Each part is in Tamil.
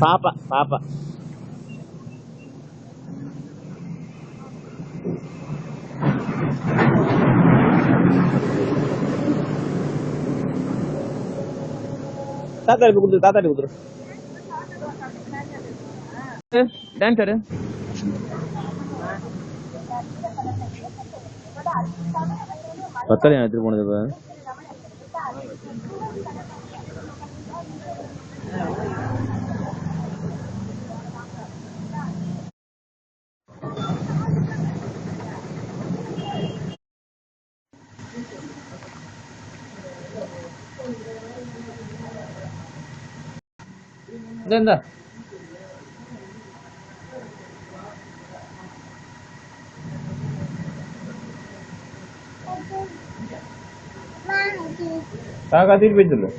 பாப்பா பாப்பா தாத்தா கொடுத்துரு தாத்தாட்டி கொடுத்துரு டான்ஸரு பத்தாடி எடுத்துட்டு போனது இப்ப இந்த காக்கா தூக்கி போய் சொல்லு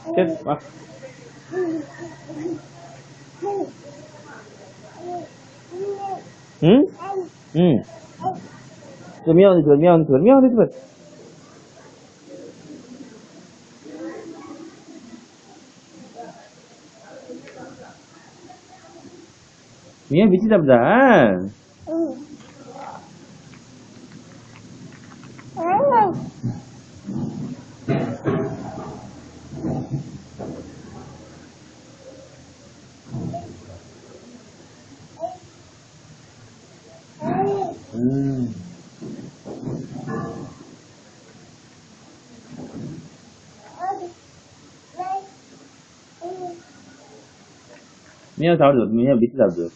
சரி வா ம் ம் மியா வந்துச்சு மியா வந்துச்சு மியா வந்துச்சு பாரு மியா பிச்சு சாப்பிட்டா மியா சாப்பிடுது மியா பிச்சு சாப்பிடுது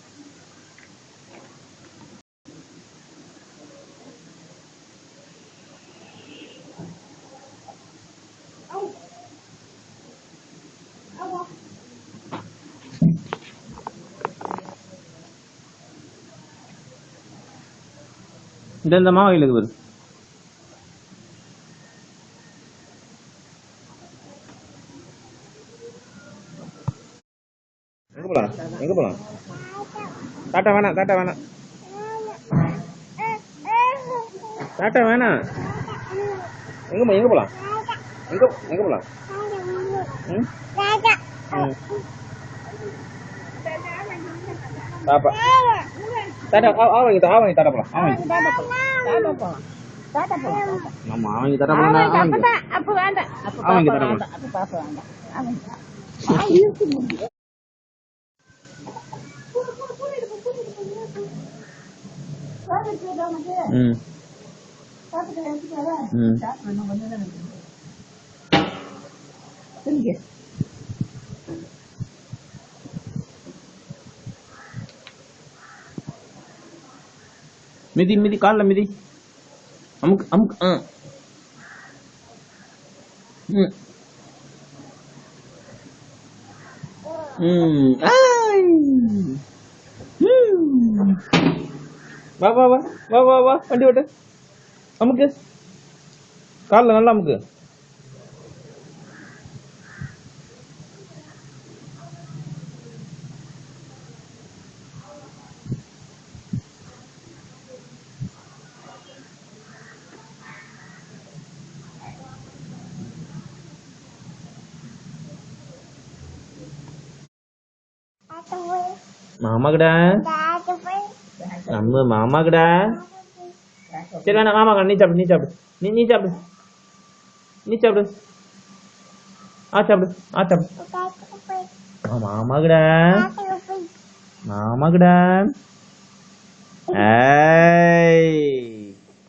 இந்த மாவு இருக்கு பாரு எங்க போலாம் டாட்டா வேணாம் டாட்டா வேணாம் டாட்டா வேணாம் எங்க போலாம் எங்க போலாம் பாப்பா டாட்டா ஆவங்க டாட்டா போலாம் நம்ம அவங்க டாட்டா போலாம் அப்ப வேண்டாம் அவங்க டாட்டா போலாம் அப்ப பாப்பா வேண்டாம் மிதி மிதி கால்ல மிதி அமுக்கு அமுக்கு வா வா வா வா வா வா வண்டி ஓட்டு அமுக்கு கால்ல நல்லா அமுக்கு மாமா கடா நம்ம மாமா கடா சரி வேணா மாமா கடா நீ சாப்பிடு நீ சாப்பிடு நீ சாப்பிடு சாப்பிடு மாமா கடா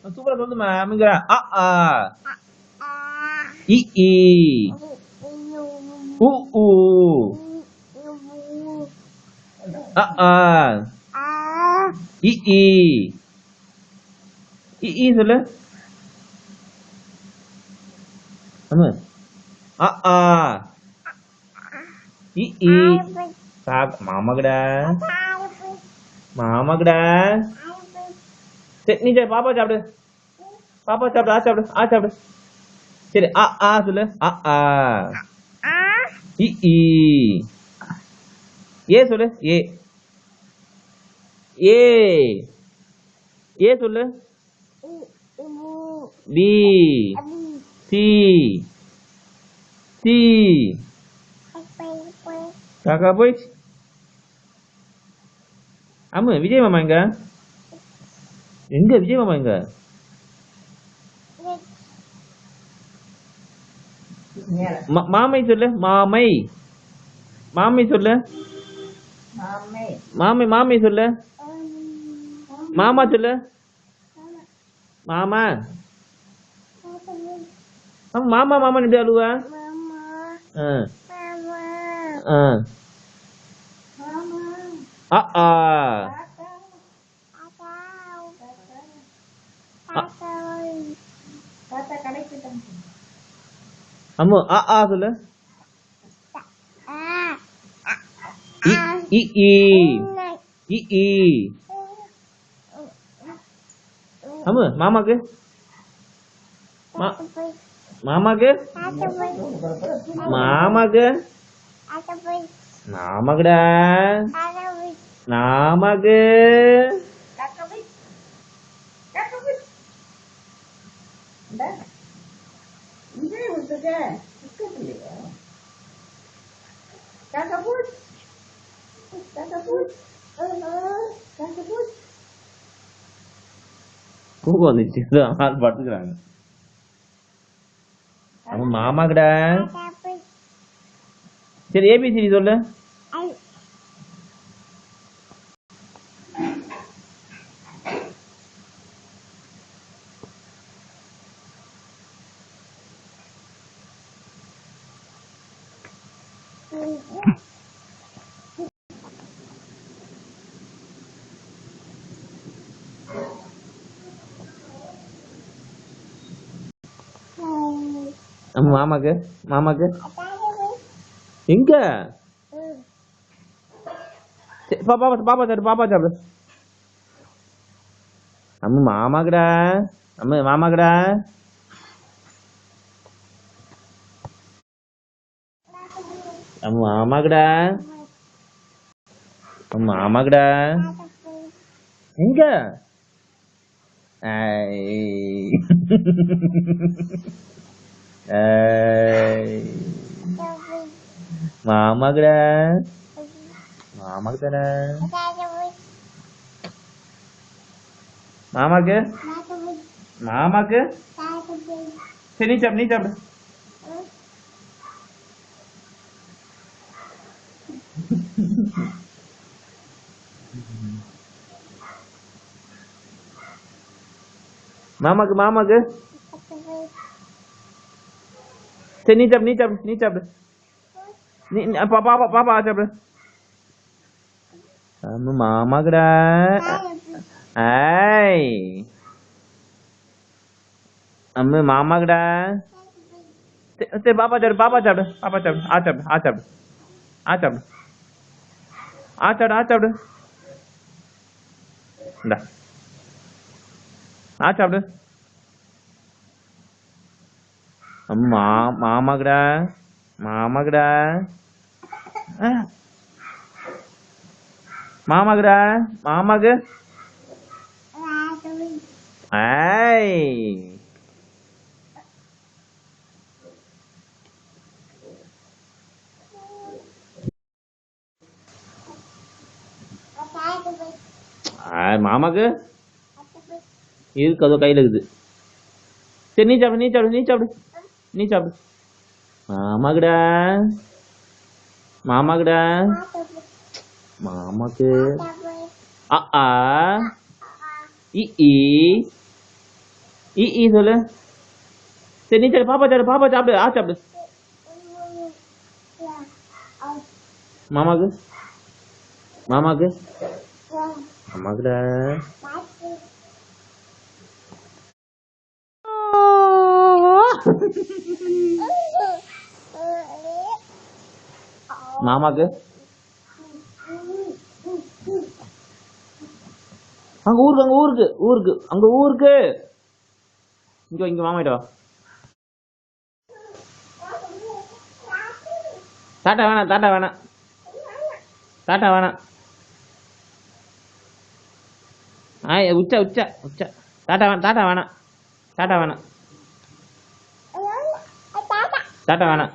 சூப்பரா வந்து மாமிங்கடா இ இ உ உ இ இ சொல்லு இ இ மாமாங்கடா சரி நீ பாப்பா சாப்பிடு சாப்பிடு சரி அ ஆ சொல்லு அ ஆ இ ஈ ஏ சொல்லு ஏ ஏ ஏ சொல்லு பி சி சி காக்கா போயிடுச்சு ஆமா விஜய் மாமா எங்க எங்க விஜய் மாமா எங்க மாமை சொல்லு மாமை மாமை சொல்லு மாமை மாமை சொல்லு மாமா சொல்லு மாமா மாமா மாமா நின்று அழுவா ஆ அம்மு ஆ ஆ சொல்லு இ இ இ இ அம்மு மாமாக்கு மாமாக்கு மாமாக்கு நாமக்குடா நாமக்கு தூக்கம் வந்துச்சு ஆள் படுத்துக்கிறாங்க நம்ம மாமாக்குடா சரி ஏபிசிடி சொல்லு நம்ம மாமாக்கு மாமாக்கு எங்க பாப்பா பாப்பா சாப்பிடு பாப்பா சாப்பிடு நம்ம மாமாக்குடா நம்ம மாமாக்குடா நம்ம மாமாக்குடா நம்ம மாமாக்குடா எங்க மாமாக்குடா மாமாக்கு தானே மாமாக்கு மாமாக்கு சரி நீ சாப்பிடு நீ சாப்பிடு மாமாக்கு மாமாக்கு சரி நீ சாப்பிடு நீ சாப்பிடு நீ சாப்பிடு நீ பாப்பா பாப்பா சாப்பிடு நம்ம மாமாக்குடா ஏய் நம்ம மாமாக்குடா சரி பாப்பா சாப்பிடு பாப்பா சாப்பிடு பாப்பா சாப்பிடு ஆ சாப்பிடு ஆ சாப்பிடு ஆ சாப்பிடு ஆ சாப்பிடு ஆ சாப்பிடு இந்தா ஆ சாப்பிடு நம்ம மாமாக்குடா மாமாக்குடா மாமாக்குடா மாமாக்கு ஏய் மாமாக்கு இருக்கு அதோ கையில இருக்குது சரி நீ சாப்பிடு நீ சாப்பிடு நீ சாப்பிடு நீ சாப்பிடு மாமாக்குடா மாமாக்குடா மாமாக்கு ஆ ஆ இ ஈ இ ஈ சொல்லு சரி நீ சாப்பிடு பாப்பா சாப்பிடு பாப்பா சாப்பிடு ஆ சாப்பிடு மாமாக்கு மாமாக்கு மாமாக்குடா மாமாக்கு அங்க ஊருக்கு அங்க ஊருக்கு ஊருக்கு அங்க ஊருக்கு இங்க இங்க மாமாயிட்ட வா தாட்டா வேணாம், தாட்டா வேணாம், தாட்டா வேணாம். உச்சா உச்சா உச்சா. தாட்டா வேணாம், தாட்டா வேணாம், தாட்டா வேணாம், தாட்டா வேணாம்.